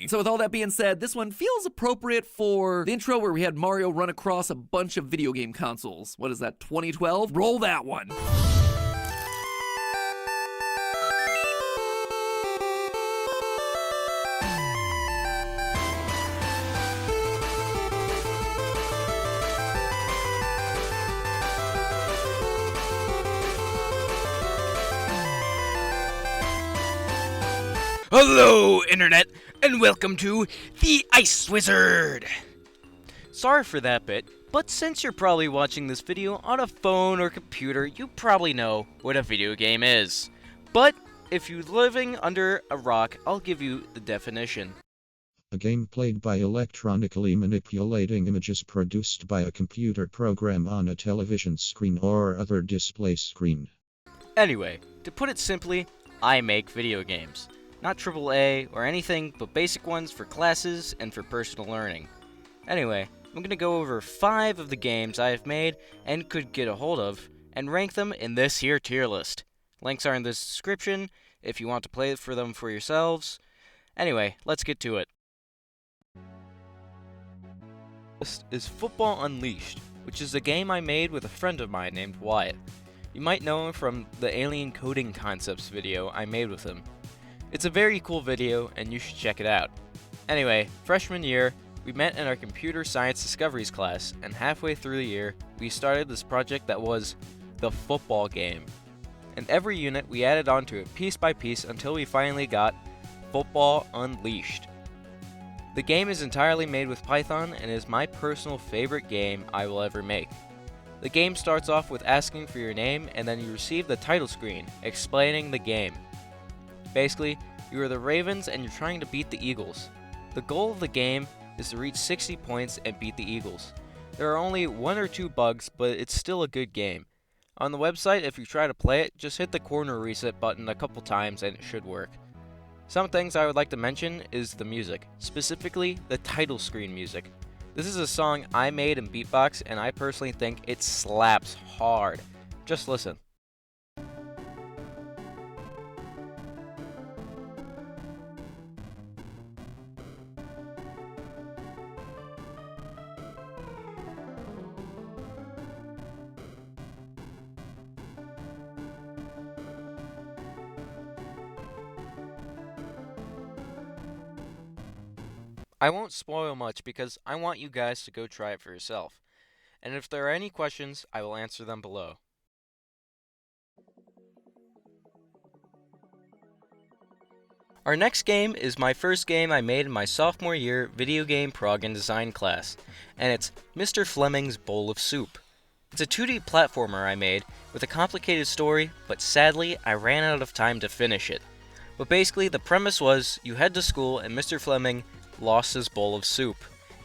So with all that being said, this one feels appropriate for the intro where we had Mario run across a bunch of video game consoles. What is that, 2012? Roll that one. Hello, Internet, and welcome to The Ice Wizard! Sorry for that bit, but since you're probably watching this video on a phone or computer, you probably know what a video game is. But if you're living under a rock, I'll give you the definition. A game played by electronically manipulating images produced by a computer program on a television screen or other display screen. Anyway, to put it simply, I make video games. Not AAA or anything, but basic ones for classes and for personal learning. Anyway, I'm going to go over 5 of the games I have made and could get a hold of, and rank them in this here tier list. Links are in the description if you want to play for them for yourselves. Anyway, let's get to it. This is Football Unleashed, which is a game I made with a friend of mine named Wyatt. You might know him from the Alien Coding Concepts video I made with him. It's a very cool video, and you should check it out. Anyway, freshman year, we met in our Computer Science Discoveries class, and halfway through the year, we started this project that was the football game. And every unit, we added onto it piece by piece until we finally got Football Unleashed. The game is entirely made with Python and is my personal favorite game I will ever make. The game starts off with asking for your name, and then you receive the title screen explaining the game. Basically, you are the Ravens and you're trying to beat the Eagles. The goal of the game is to reach 60 points and beat the Eagles. There are only 1 or 2 bugs, but it's still a good game. On the website, if you try to play it, just hit the corner reset button a couple times and it should work. Some things I would like to mention is the music, specifically the title screen music. This is a song I made in Beatbox and I personally think it slaps hard. Just listen. I won't spoil much because I want you guys to go try it for yourself. And if there are any questions, I will answer them below. Our next game is my first game I made in my sophomore year video game prog and design class, and it's Mr. Fleming's Bowl of Soup. It's a 2D platformer I made with a complicated story, but sadly I ran out of time to finish it. But basically the premise was you head to school and Mr. Fleming lost his bowl of soup,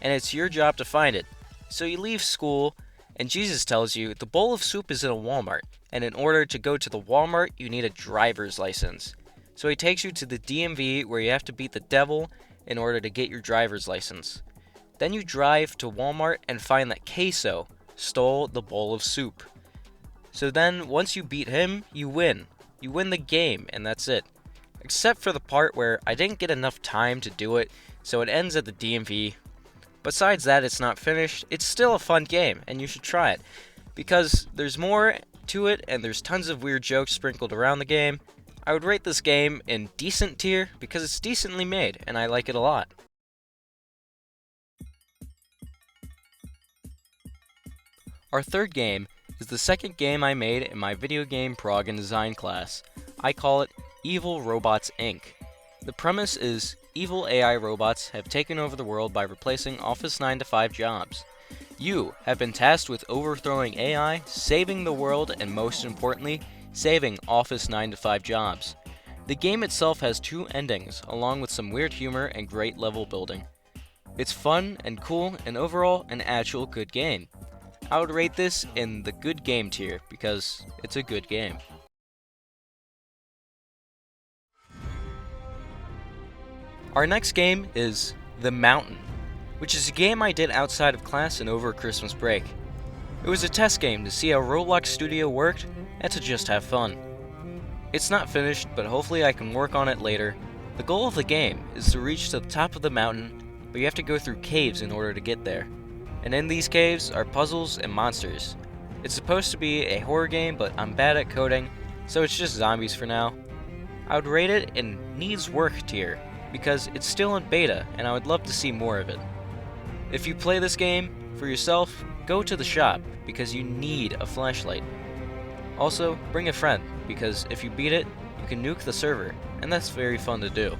and it's your job to find it. So you leave school, and Jesus tells you the bowl of soup is in a Walmart, and in order to go to the Walmart, you need a driver's license. So he takes you to the DMV where you have to beat the devil in order to get your driver's license. Then you drive to Walmart and find that Queso stole the bowl of soup. So then, once you beat him, you win. You win the game, and that's it. Except for the part where I didn't get enough time to do it, so it ends at the DMV. Besides that, it's not finished. It's still a fun game, and you should try it. Because there's more to it, and there's tons of weird jokes sprinkled around the game. I would rate this game in decent tier, because it's decently made, and I like it a lot. Our third game is the second game I made in my video game prog and design class. I call it Evil Robots Inc. The premise is evil AI robots have taken over the world by replacing Office 9-to-5 jobs. You have been tasked with overthrowing AI, saving the world, and most importantly, saving Office 9-to-5 jobs. The game itself has 2 endings, along with some weird humor and great level building. It's fun and cool, and overall, an actual good game. I would rate this in the good game tier, because it's a good game. Our next game is The Mountain, which is a game I did outside of class and over Christmas break. It was a test game to see how Roblox Studio worked and to just have fun. It's not finished, but hopefully I can work on it later. The goal of the game is to reach to the top of the mountain, but you have to go through caves in order to get there. And in these caves are puzzles and monsters. It's supposed to be a horror game, but I'm bad at coding, so it's just zombies for now. I would rate it in needs work tier, because it's still in beta and I would love to see more of it. If you play this game for yourself, go to the shop, because you need a flashlight. Also, bring a friend, because if you beat it, you can nuke the server, and that's very fun to do.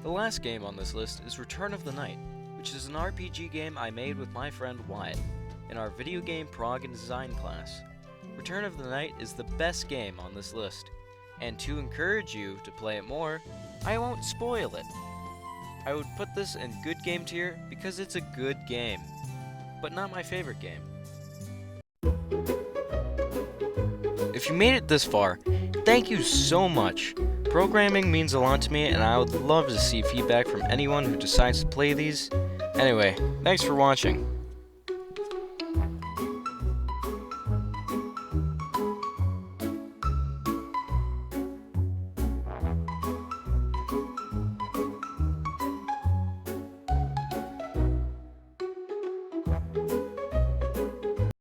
The last game on this list is Return of the Night, which is an RPG game I made with my friend Wyatt in our video game prog and design class. Return of the Night is the best game on this list, and to encourage you to play it more, I won't spoil it. I would put this in good game tier because it's a good game, but not my favorite game. If you made it this far, thank you so much. Programming means a lot to me, and I would love to see feedback from anyone who decides to play these. Anyway, thanks for watching.